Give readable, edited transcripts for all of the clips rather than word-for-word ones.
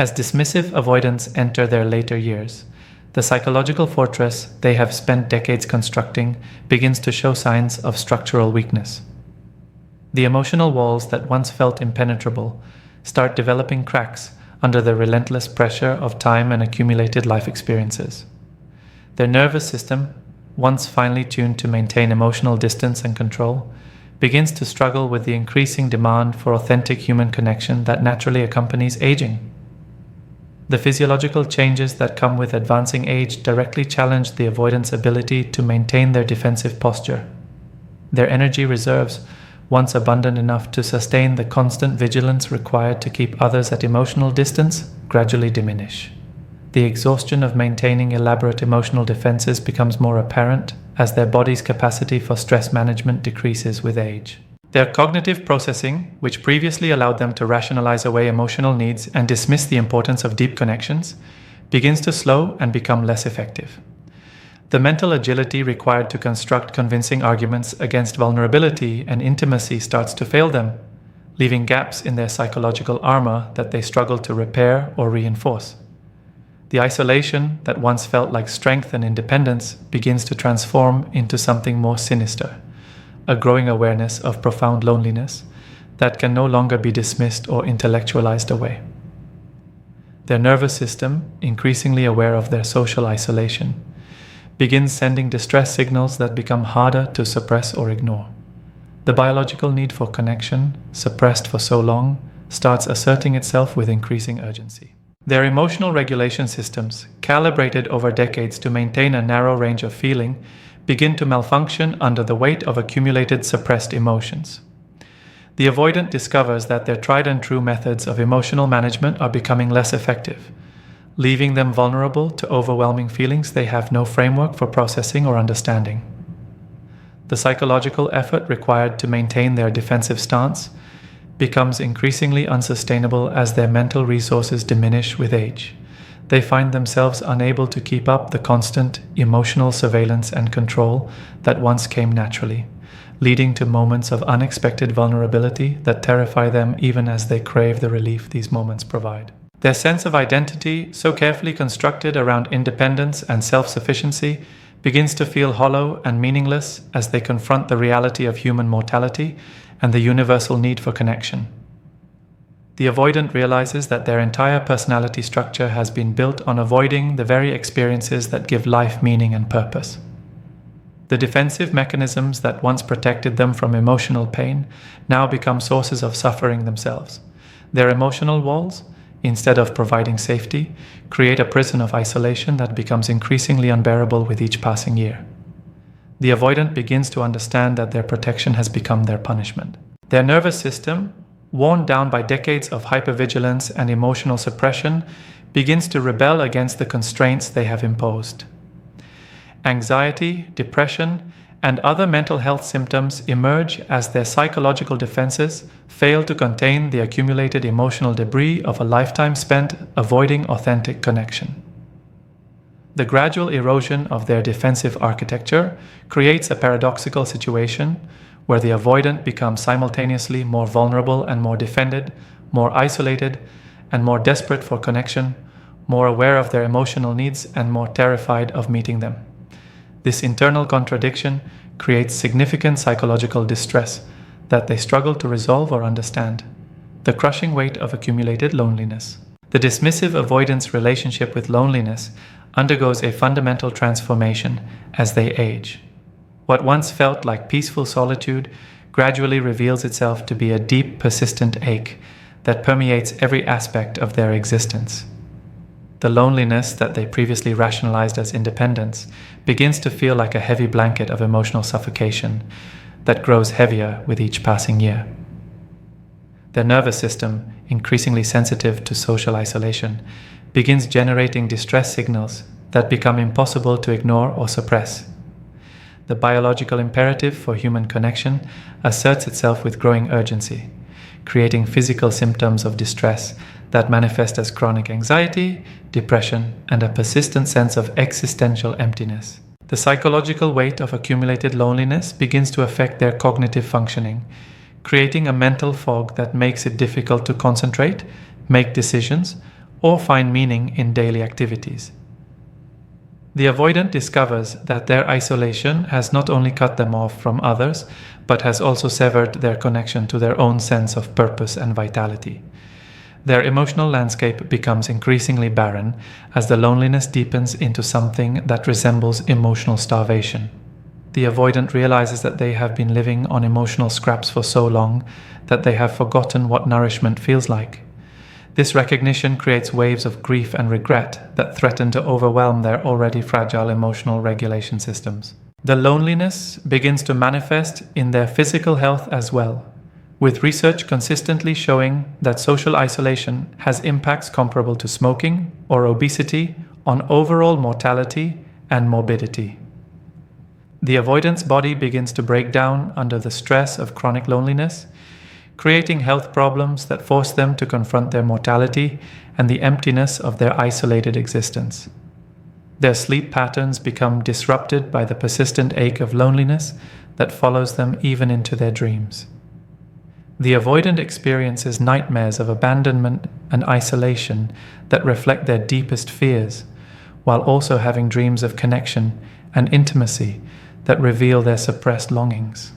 As dismissive avoidants enter their later years, the psychological fortress they have spent decades constructing begins to show signs of structural weakness. The emotional walls that once felt impenetrable start developing cracks under the relentless pressure of time and accumulated life experiences. Their nervous system, once finely tuned to maintain emotional distance and control, begins to struggle with the increasing demand for authentic human connection that naturally accompanies aging. The physiological changes that come with advancing age directly challenge the avoidants' ability to maintain their defensive posture. Their energy reserves, once abundant enough to sustain the constant vigilance required to keep others at emotional distance, gradually diminish. The exhaustion of maintaining elaborate emotional defenses becomes more apparent as their body's capacity for stress management decreases with age. Their cognitive processing, which previously allowed them to rationalize away emotional needs and dismiss the importance of deep connections, begins to slow and become less effective. The mental agility required to construct convincing arguments against vulnerability and intimacy starts to fail them, leaving gaps in their psychological armor that they struggle to repair or reinforce. The isolation that once felt like strength and independence begins to transform into something more sinister, a growing awareness of profound loneliness that can no longer be dismissed or intellectualized away. Their nervous system, increasingly aware of their social isolation, begins sending distress signals that become harder to suppress or ignore. The biological need for connection, suppressed for so long, starts asserting itself with increasing urgency. Their emotional regulation systems, calibrated over decades to maintain a narrow range of feeling, begin to malfunction under the weight of accumulated suppressed emotions. The avoidant discovers that their tried and true methods of emotional management are becoming less effective, leaving them vulnerable to overwhelming feelings they have no framework for processing or understanding. The psychological effort required to maintain their defensive stance becomes increasingly unsustainable as their mental resources diminish with age. They find themselves unable to keep up the constant emotional surveillance and control that once came naturally, leading to moments of unexpected vulnerability that terrify them even as they crave the relief these moments provide. Their sense of identity, so carefully constructed around independence and self-sufficiency, begins to feel hollow and meaningless as they confront the reality of human mortality and the universal need for connection. The avoidant realizes that their entire personality structure has been built on avoiding the very experiences that give life meaning and purpose. The defensive mechanisms that once protected them from emotional pain now become sources of suffering themselves. Their emotional walls, instead of providing safety, create a prison of isolation that becomes increasingly unbearable with each passing year. The avoidant begins to understand that their protection has become their punishment. Their nervous system, worn down by decades of hypervigilance and emotional suppression, begins to rebel against the constraints they have imposed. Anxiety, depression, and other mental health symptoms emerge as their psychological defenses fail to contain the accumulated emotional debris of a lifetime spent avoiding authentic connection. The gradual erosion of their defensive architecture creates a paradoxical situation where the avoidant becomes simultaneously more vulnerable and more defended, more isolated and more desperate for connection, more aware of their emotional needs and more terrified of meeting them. This internal contradiction creates significant psychological distress that they struggle to resolve or understand. The crushing weight of accumulated loneliness. The dismissive avoidance relationship with loneliness undergoes a fundamental transformation as they age. What once felt like peaceful solitude gradually reveals itself to be a deep, persistent ache that permeates every aspect of their existence. The loneliness that they previously rationalized as independence begins to feel like a heavy blanket of emotional suffocation that grows heavier with each passing year. Their nervous system, increasingly sensitive to social isolation, begins generating distress signals that become impossible to ignore or suppress. The biological imperative for human connection asserts itself with growing urgency, creating physical symptoms of distress that manifest as chronic anxiety, depression, and a persistent sense of existential emptiness. The psychological weight of accumulated loneliness begins to affect their cognitive functioning, creating a mental fog that makes it difficult to concentrate, make decisions, or find meaning in daily activities. The avoidant discovers that their isolation has not only cut them off from others, but has also severed their connection to their own sense of purpose and vitality. Their emotional landscape becomes increasingly barren as the loneliness deepens into something that resembles emotional starvation. The avoidant realizes that they have been living on emotional scraps for so long that they have forgotten what nourishment feels like. This recognition creates waves of grief and regret that threaten to overwhelm their already fragile emotional regulation systems. The loneliness begins to manifest in their physical health as well, with research consistently showing that social isolation has impacts comparable to smoking or obesity on overall mortality and morbidity. The avoidant's body begins to break down under the stress of chronic loneliness, creating health problems that force them to confront their mortality and the emptiness of their isolated existence. Their sleep patterns become disrupted by the persistent ache of loneliness that follows them even into their dreams. The avoidant experiences nightmares of abandonment and isolation that reflect their deepest fears, while also having dreams of connection and intimacy that reveal their suppressed longings.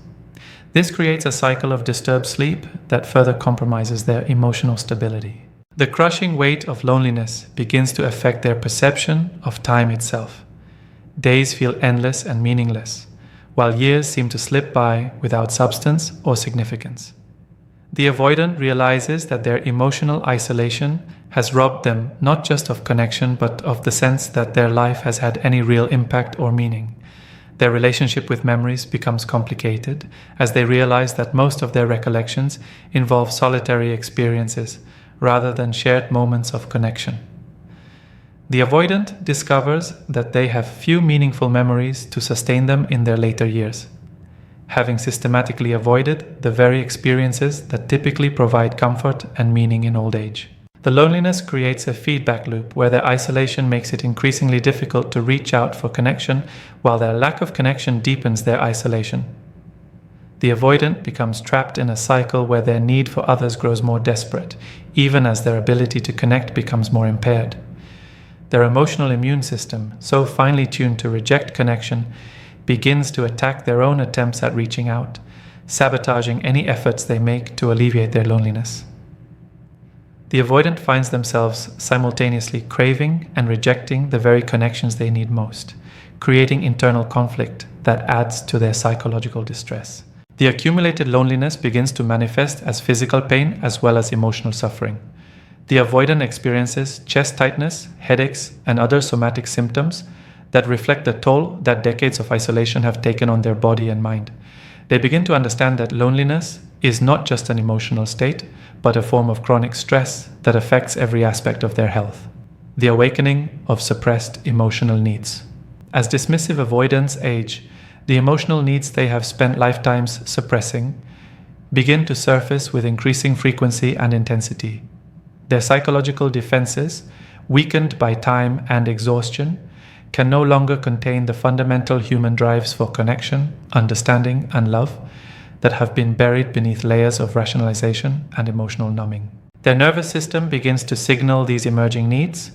This creates a cycle of disturbed sleep that further compromises their emotional stability. The crushing weight of loneliness begins to affect their perception of time itself. Days feel endless and meaningless, while years seem to slip by without substance or significance. The avoidant realizes that their emotional isolation has robbed them not just of connection, but of the sense that their life has had any real impact or meaning. Their relationship with memories becomes complicated as they realize that most of their recollections involve solitary experiences rather than shared moments of connection. The avoidant discovers that they have few meaningful memories to sustain them in their later years, having systematically avoided the very experiences that typically provide comfort and meaning in old age. The loneliness creates a feedback loop where their isolation makes it increasingly difficult to reach out for connection, while their lack of connection deepens their isolation. The avoidant becomes trapped in a cycle where their need for others grows more desperate, even as their ability to connect becomes more impaired. Their emotional immune system, so finely tuned to reject connection, begins to attack their own attempts at reaching out, sabotaging any efforts they make to alleviate their loneliness. The avoidant finds themselves simultaneously craving and rejecting the very connections they need most, creating internal conflict that adds to their psychological distress. The accumulated loneliness begins to manifest as physical pain as well as emotional suffering. The avoidant experiences chest tightness, headaches, and other somatic symptoms that reflect the toll that decades of isolation have taken on their body and mind. They begin to understand that loneliness is not just an emotional state, but a form of chronic stress that affects every aspect of their health. The awakening of suppressed emotional needs. As dismissive avoidants age, the emotional needs they have spent lifetimes suppressing begin to surface with increasing frequency and intensity. Their psychological defenses, weakened by time and exhaustion, can no longer contain the fundamental human drives for connection, understanding, and love that have been buried beneath layers of rationalization and emotional numbing. Their nervous system begins to signal these emerging needs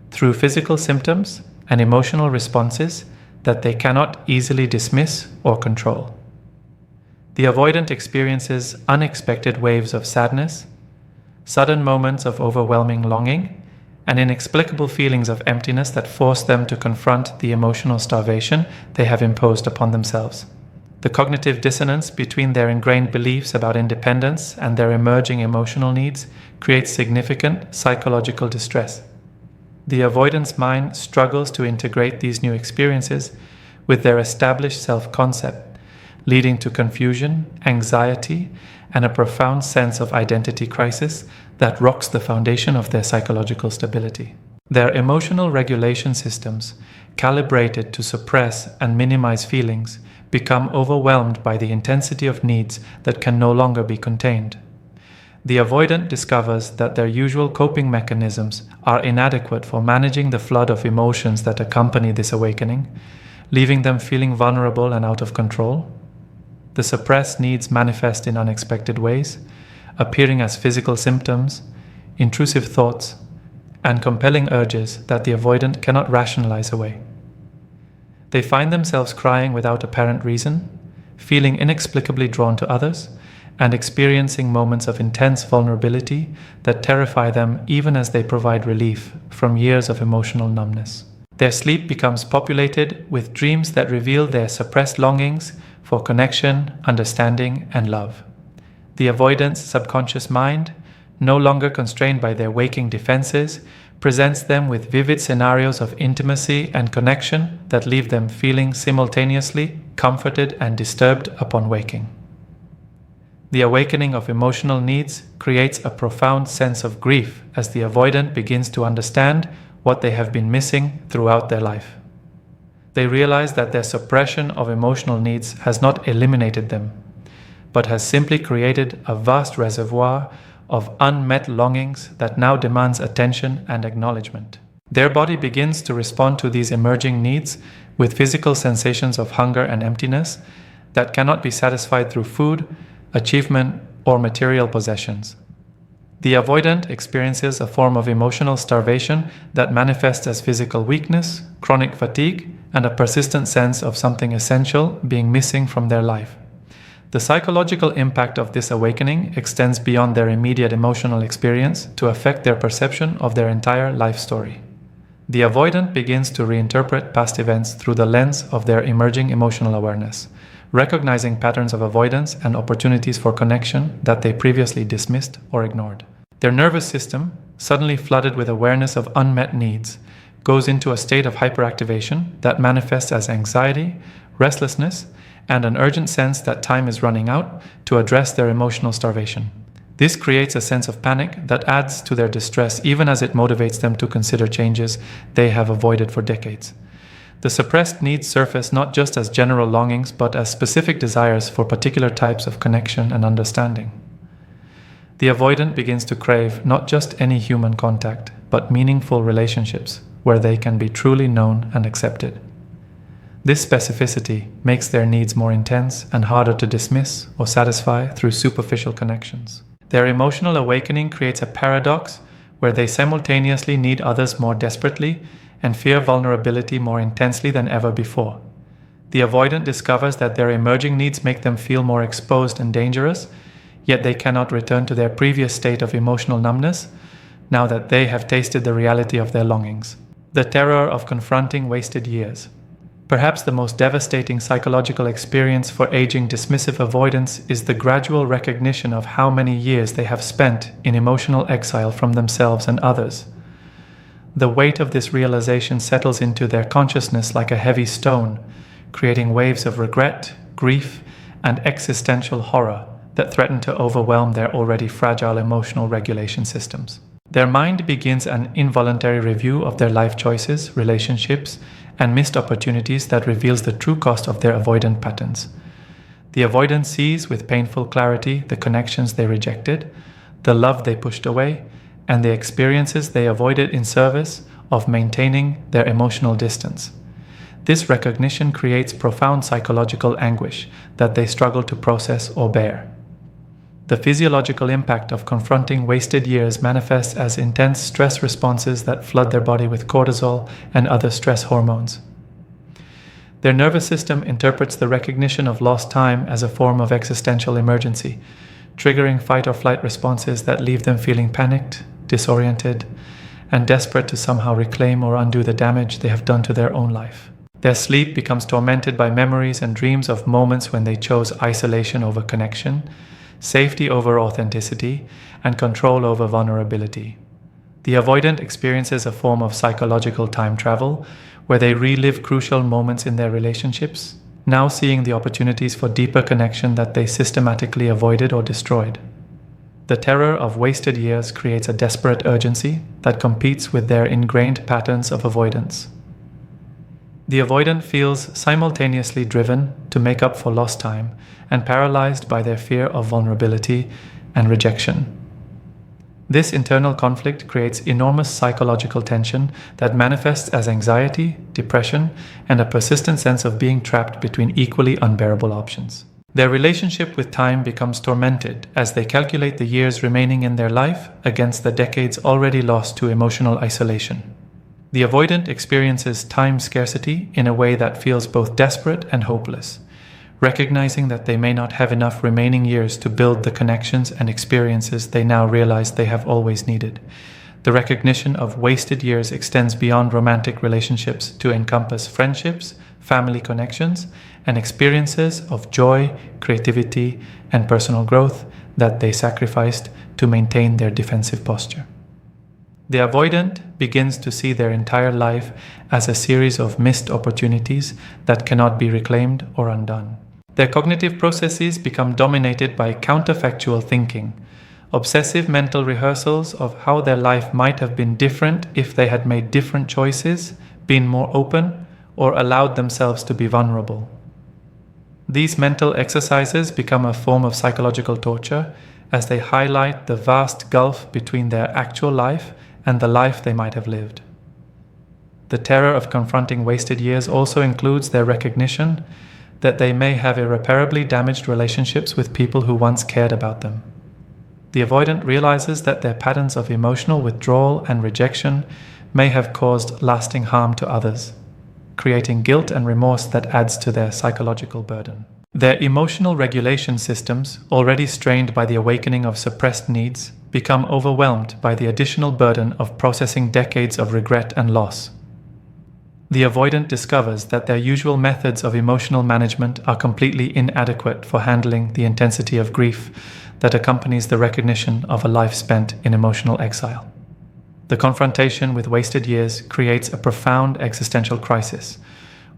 through physical symptoms and emotional responses that they cannot easily dismiss or control. The avoidant experiences unexpected waves of sadness, sudden moments of overwhelming longing, and inexplicable feelings of emptiness that force them to confront the emotional starvation they have imposed upon themselves. The cognitive dissonance between their ingrained beliefs about independence and their emerging emotional needs creates significant psychological distress. The avoidance mind struggles to integrate these new experiences with their established self-concept, leading to confusion, anxiety, and a profound sense of identity crisis that rocks the foundation of their psychological stability. Their emotional regulation systems, calibrated to suppress and minimize feelings, become overwhelmed by the intensity of needs that can no longer be contained. The avoidant discovers that their usual coping mechanisms are inadequate for managing the flood of emotions that accompany this awakening, leaving them feeling vulnerable and out of control. The suppressed needs manifest in unexpected ways, appearing as physical symptoms, intrusive thoughts, and compelling urges that the avoidant cannot rationalize away. They find themselves crying without apparent reason, feeling inexplicably drawn to others, and experiencing moments of intense vulnerability that terrify them even as they provide relief from years of emotional numbness. Their sleep becomes populated with dreams that reveal their suppressed longings for connection, understanding, and love. The avoidant's subconscious mind, no longer constrained by their waking defenses, presents them with vivid scenarios of intimacy and connection that leave them feeling simultaneously comforted and disturbed upon waking. The awakening of emotional needs creates a profound sense of grief as the avoidant begins to understand what they have been missing throughout their life. They realize that their suppression of emotional needs has not eliminated them, but has simply created a vast reservoir of unmet longings that now demands attention and acknowledgement. Their body begins to respond to these emerging needs with physical sensations of hunger and emptiness that cannot be satisfied through food, achievement, or material possessions. The avoidant experiences a form of emotional starvation that manifests as physical weakness, chronic fatigue, and a persistent sense of something essential being missing from their life. The psychological impact of this awakening extends beyond their immediate emotional experience to affect their perception of their entire life story. The avoidant begins to reinterpret past events through the lens of their emerging emotional awareness, recognizing patterns of avoidance and opportunities for connection that they previously dismissed or ignored. Their nervous system, suddenly flooded with awareness of unmet needs, goes into a state of hyperactivation that manifests as anxiety, restlessness, and an urgent sense that time is running out to address their emotional starvation. This creates a sense of panic that adds to their distress even as it motivates them to consider changes they have avoided for decades. The suppressed needs surface not just as general longings but as specific desires for particular types of connection and understanding. The avoidant begins to crave not just any human contact, but meaningful relationships where they can be truly known and accepted. This specificity makes their needs more intense and harder to dismiss or satisfy through superficial connections. Their emotional awakening creates a paradox where they simultaneously need others more desperately and fear vulnerability more intensely than ever before. The avoidant discovers that their emerging needs make them feel more exposed and dangerous, yet they cannot return to their previous state of emotional numbness now that they have tasted the reality of their longings. The terror of confronting wasted years. Perhaps the most devastating psychological experience for aging dismissive avoidants is the gradual recognition of how many years they have spent in emotional exile from themselves and others. The weight of this realization settles into their consciousness like a heavy stone, creating waves of regret, grief, and existential horror that threaten to overwhelm their already fragile emotional regulation systems. Their mind begins an involuntary review of their life choices, relationships, and missed opportunities that reveals the true cost of their avoidant patterns. The avoidant sees with painful clarity the connections they rejected, the love they pushed away, and the experiences they avoided in service of maintaining their emotional distance. This recognition creates profound psychological anguish that they struggle to process or bear. The physiological impact of confronting wasted years manifests as intense stress responses that flood their body with cortisol and other stress hormones. Their nervous system interprets the recognition of lost time as a form of existential emergency, triggering fight or flight responses that leave them feeling panicked, disoriented, and desperate to somehow reclaim or undo the damage they have done to their own life. Their sleep becomes tormented by memories and dreams of moments when they chose isolation over connection, safety over authenticity, and control over vulnerability. The avoidant experiences a form of psychological time travel, where they relive crucial moments in their relationships, now seeing the opportunities for deeper connection that they systematically avoided or destroyed. The terror of wasted years creates a desperate urgency that competes with their ingrained patterns of avoidance. The avoidant feels simultaneously driven to make up for lost time and paralyzed by their fear of vulnerability and rejection. This internal conflict creates enormous psychological tension that manifests as anxiety, depression, and a persistent sense of being trapped between equally unbearable options. Their relationship with time becomes tormented as they calculate the years remaining in their life against the decades already lost to emotional isolation. The avoidant experiences time scarcity in a way that feels both desperate and hopeless, recognizing that they may not have enough remaining years to build the connections and experiences they now realize they have always needed. The recognition of wasted years extends beyond romantic relationships to encompass friendships, family connections, and experiences of joy, creativity, and personal growth that they sacrificed to maintain their defensive posture. The avoidant begins to see their entire life as a series of missed opportunities that cannot be reclaimed or undone. Their cognitive processes become dominated by counterfactual thinking, obsessive mental rehearsals of how their life might have been different if they had made different choices, been more open, or allowed themselves to be vulnerable. These mental exercises become a form of psychological torture as they highlight the vast gulf between their actual life and the life they might have lived. The terror of confronting wasted years also includes their recognition that they may have irreparably damaged relationships with people who once cared about them. The avoidant realizes that their patterns of emotional withdrawal and rejection may have caused lasting harm to others, creating guilt and remorse that adds to their psychological burden. Their emotional regulation systems, already strained by the awakening of suppressed needs, become overwhelmed by the additional burden of processing decades of regret and loss. The avoidant discovers that their usual methods of emotional management are completely inadequate for handling the intensity of grief that accompanies the recognition of a life spent in emotional exile. The confrontation with wasted years creates a profound existential crisis,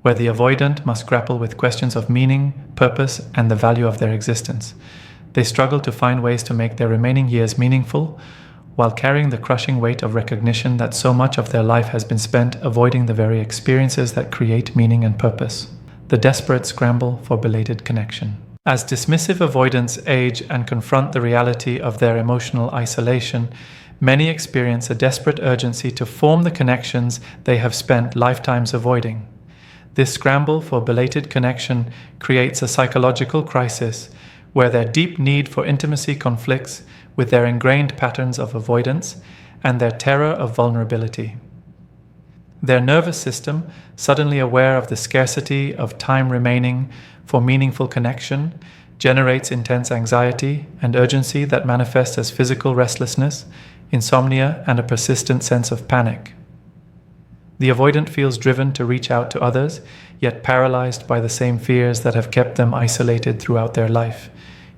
where the avoidant must grapple with questions of meaning, purpose, and the value of their existence. They struggle to find ways to make their remaining years meaningful, while carrying the crushing weight of recognition that so much of their life has been spent avoiding the very experiences that create meaning and purpose. The desperate scramble for belated connection. As dismissive avoidants age and confront the reality of their emotional isolation, many experience a desperate urgency to form the connections they have spent lifetimes avoiding. This scramble for belated connection creates a psychological crisis where their deep need for intimacy conflicts with their ingrained patterns of avoidance and their terror of vulnerability. Their nervous system, suddenly aware of the scarcity of time remaining for meaningful connection, generates intense anxiety and urgency that manifests as physical restlessness, insomnia, and a persistent sense of panic. The avoidant feels driven to reach out to others, yet paralyzed by the same fears that have kept them isolated throughout their life,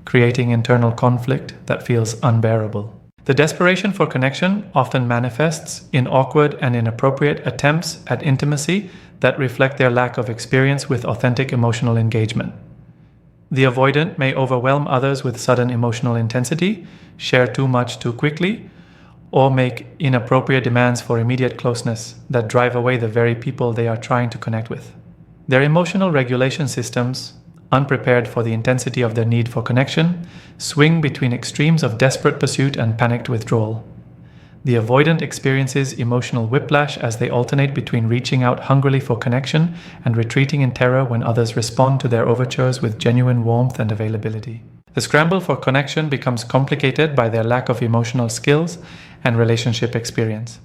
creating internal conflict that feels unbearable. The desperation for connection often manifests in awkward and inappropriate attempts at intimacy that reflect their lack of experience with authentic emotional engagement. The avoidant may overwhelm others with sudden emotional intensity, share too much too quickly, or make inappropriate demands for immediate closeness that drive away the very people they are trying to connect with. Their emotional regulation systems, unprepared for the intensity of their need for connection, swing between extremes of desperate pursuit and panicked withdrawal. The avoidant experiences emotional whiplash as they alternate between reaching out hungrily for connection and retreating in terror when others respond to their overtures with genuine warmth and availability. The scramble for connection becomes complicated by their lack of emotional skills and relationship experience.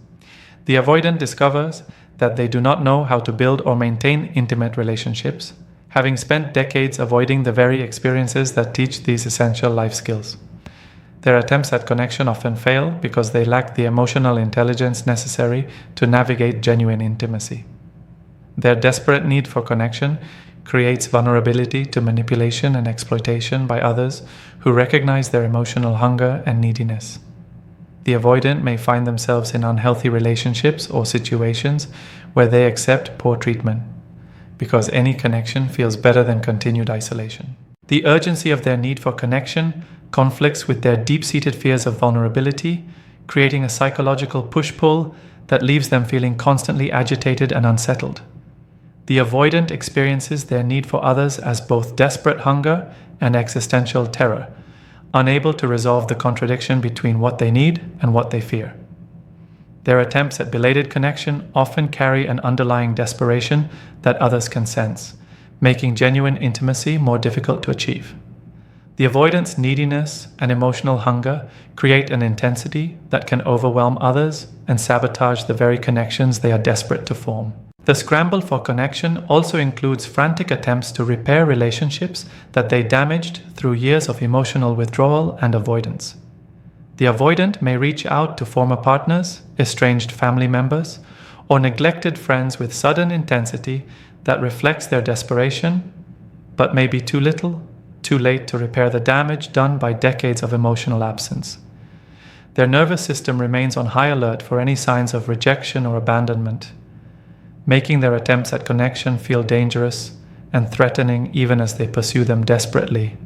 The avoidant discovers that they do not know how to build or maintain intimate relationships, having spent decades avoiding the very experiences that teach these essential life skills. Their attempts at connection often fail because they lack the emotional intelligence necessary to navigate genuine intimacy. Their desperate need for connection creates vulnerability to manipulation and exploitation by others who recognize their emotional hunger and neediness. The avoidant may find themselves in unhealthy relationships or situations where they accept poor treatment, because any connection feels better than continued isolation. The urgency of their need for connection conflicts with their deep-seated fears of vulnerability, creating a psychological push-pull that leaves them feeling constantly agitated and unsettled. The avoidant experiences their need for others as both desperate hunger and existential terror, unable to resolve the contradiction between what they need and what they fear. Their attempts at belated connection often carry an underlying desperation that others can sense, making genuine intimacy more difficult to achieve. The avoidant's neediness and emotional hunger create an intensity that can overwhelm others and sabotage the very connections they are desperate to form. The scramble for connection also includes frantic attempts to repair relationships that they damaged through years of emotional withdrawal and avoidance. The avoidant may reach out to former partners, estranged family members, or neglected friends with sudden intensity that reflects their desperation, but may be too little, too late to repair the damage done by decades of emotional absence. Their nervous system remains on high alert for any signs of rejection or abandonment, making their attempts at connection feel dangerous and threatening even as they pursue them desperately.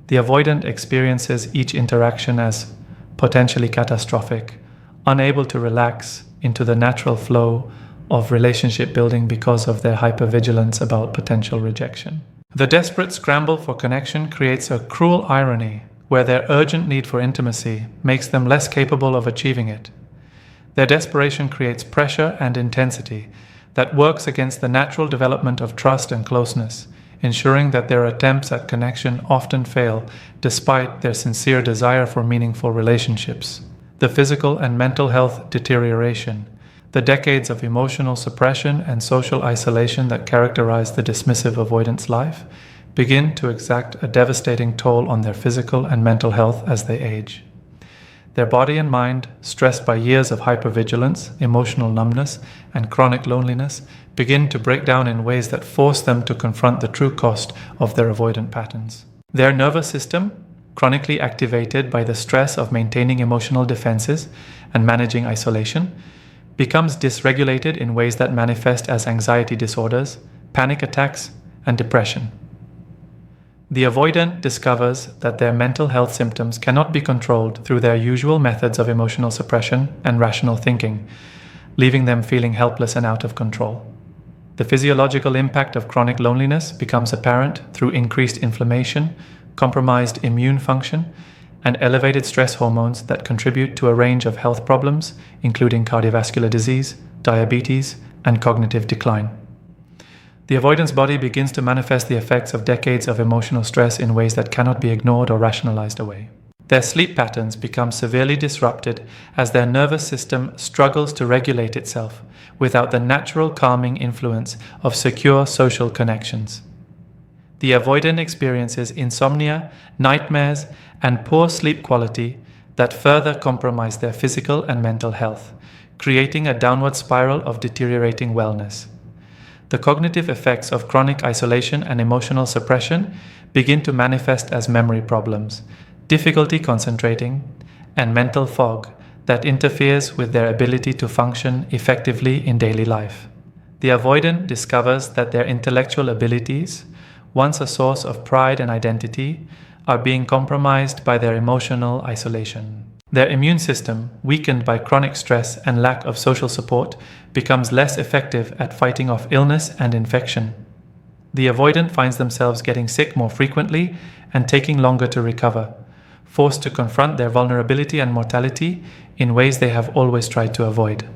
The avoidant experiences each interaction as potentially catastrophic, unable to relax into the natural flow of relationship building because of their hypervigilance about potential rejection. The desperate scramble for connection creates a cruel irony where their urgent need for intimacy makes them less capable of achieving it. Their desperation creates pressure and intensity that works against the natural development of trust and closeness, ensuring that their attempts at connection often fail despite their sincere desire for meaningful relationships. The physical and mental health deterioration, the decades of emotional suppression and social isolation that characterize the dismissive avoidant's life, begin to exact a devastating toll on their physical and mental health as they age. Their body and mind, stressed by years of hypervigilance, emotional numbness, and chronic loneliness, begin to break down in ways that force them to confront the true cost of their avoidant patterns. Their nervous system, chronically activated by the stress of maintaining emotional defenses and managing isolation, becomes dysregulated in ways that manifest as anxiety disorders, panic attacks, and depression. The avoidant discovers that their mental health symptoms cannot be controlled through their usual methods of emotional suppression and rational thinking, leaving them feeling helpless and out of control. The physiological impact of chronic loneliness becomes apparent through increased inflammation, compromised immune function, and elevated stress hormones that contribute to a range of health problems, including cardiovascular disease, diabetes, and cognitive decline. The avoidance body begins to manifest the effects of decades of emotional stress in ways that cannot be ignored or rationalized away. Their sleep patterns become severely disrupted as their nervous system struggles to regulate itself without the natural calming influence of secure social connections. The avoidant experiences insomnia, nightmares, and poor sleep quality that further compromise their physical and mental health, creating a downward spiral of deteriorating wellness. The cognitive effects of chronic isolation and emotional suppression begin to manifest as memory problems, difficulty concentrating, and mental fog that interferes with their ability to function effectively in daily life. The avoidant discovers that their intellectual abilities, once a source of pride and identity, are being compromised by their emotional isolation. Their immune system, weakened by chronic stress and lack of social support, becomes less effective at fighting off illness and infection. The avoidant finds themselves getting sick more frequently and taking longer to recover, forced to confront their vulnerability and mortality in ways they have always tried to avoid.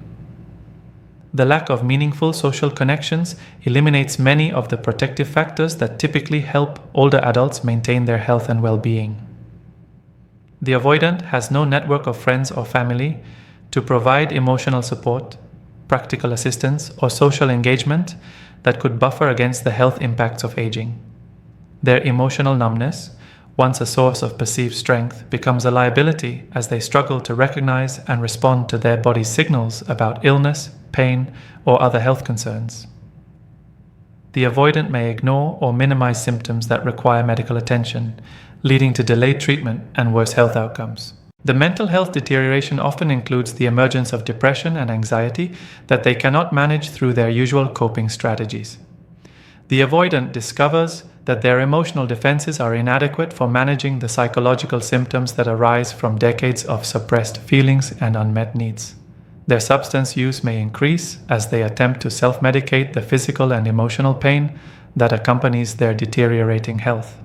The lack of meaningful social connections eliminates many of the protective factors that typically help older adults maintain their health and well-being. The avoidant has no network of friends or family to provide emotional support, practical assistance, or social engagement that could buffer against the health impacts of aging. Their emotional numbness, once a source of perceived strength, becomes a liability as they struggle to recognize and respond to their body's signals about illness, pain, or other health concerns. The avoidant may ignore or minimize symptoms that require medical attention, leading to delayed treatment and worse health outcomes. The mental health deterioration often includes the emergence of depression and anxiety that they cannot manage through their usual coping strategies. The avoidant discovers that their emotional defenses are inadequate for managing the psychological symptoms that arise from decades of suppressed feelings and unmet needs. Their substance use may increase as they attempt to self-medicate the physical and emotional pain that accompanies their deteriorating health.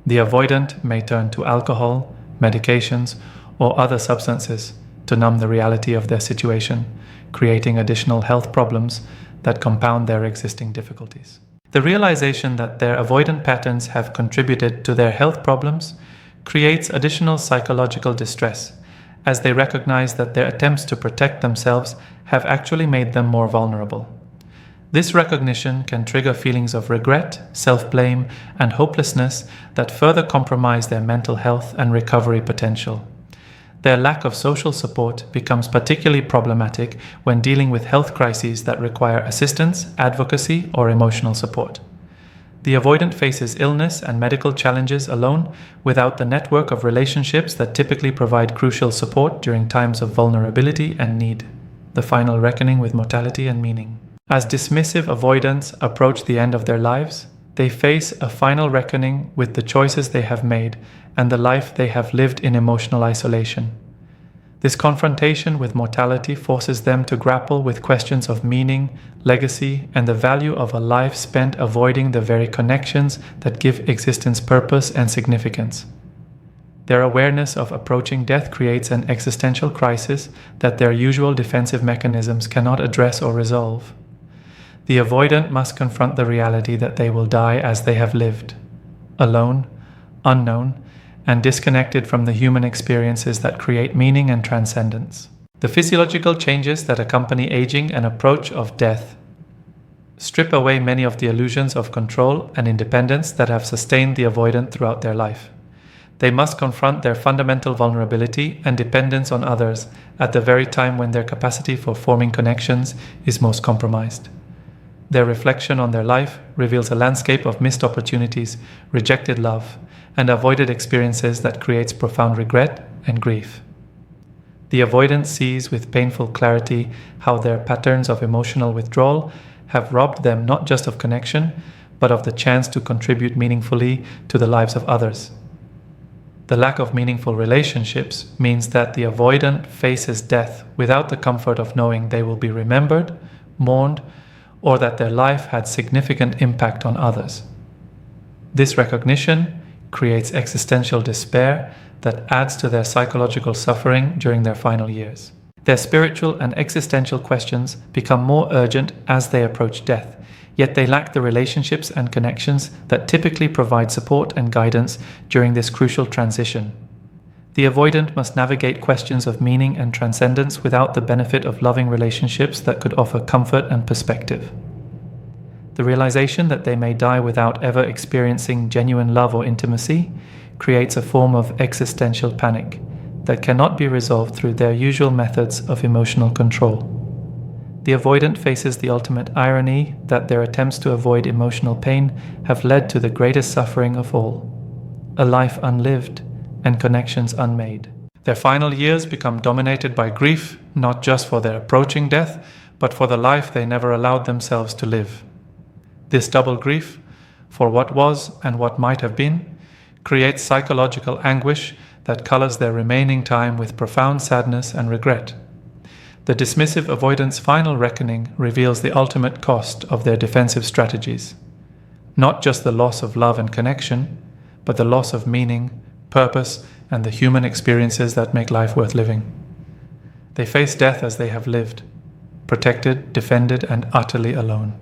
The avoidant may turn to alcohol, medications, or other substances to numb the reality of their situation, creating additional health problems that compound their existing difficulties. The realization that their avoidant patterns have contributed to their health problems creates additional psychological distress, as they recognize that their attempts to protect themselves have actually made them more vulnerable. This recognition can trigger feelings of regret, self-blame, and hopelessness that further compromise their mental health and recovery potential. Their lack of social support becomes particularly problematic when dealing with health crises that require assistance, advocacy, or emotional support. The avoidant faces illness and medical challenges alone without the network of relationships that typically provide crucial support during times of vulnerability and need. The final reckoning with mortality and meaning. As dismissive avoidants approach the end of their lives, they face a final reckoning with the choices they have made and the life they have lived in emotional isolation. This confrontation with mortality forces them to grapple with questions of meaning, legacy, and the value of a life spent avoiding the very connections that give existence purpose and significance. Their awareness of approaching death creates an existential crisis that their usual defensive mechanisms cannot address or resolve. The avoidant must confront the reality that they will die as they have lived, alone, unknown, and disconnected from the human experiences that create meaning and transcendence. The physiological changes that accompany aging and approach of death strip away many of the illusions of control and independence that have sustained the avoidant throughout their life. They must confront their fundamental vulnerability and dependence on others at the very time when their capacity for forming connections is most compromised. Their reflection on their life reveals a landscape of missed opportunities, rejected love, and avoided experiences that creates profound regret and grief. The avoidant sees with painful clarity how their patterns of emotional withdrawal have robbed them not just of connection, but of the chance to contribute meaningfully to the lives of others. The lack of meaningful relationships means that the avoidant faces death without the comfort of knowing they will be remembered, mourned, or that their life had significant impact on others. This recognition creates existential despair that adds to their psychological suffering during their final years. Their spiritual and existential questions become more urgent as they approach death, yet they lack the relationships and connections that typically provide support and guidance during this crucial transition. The avoidant must navigate questions of meaning and transcendence without the benefit of loving relationships that could offer comfort and perspective. The realization that they may die without ever experiencing genuine love or intimacy creates a form of existential panic that cannot be resolved through their usual methods of emotional control. The avoidant faces the ultimate irony that their attempts to avoid emotional pain have led to the greatest suffering of all, a life unlived and connections unmade. Their final years become dominated by grief, not just for their approaching death, but for the life they never allowed themselves to live. This double grief, for what was and what might have been, creates psychological anguish that colors their remaining time with profound sadness and regret. The dismissive avoidant's final reckoning reveals the ultimate cost of their defensive strategies. Not just the loss of love and connection, but the loss of meaning, purpose, and the human experiences that make life worth living. They face death as they have lived, protected, defended, and utterly alone.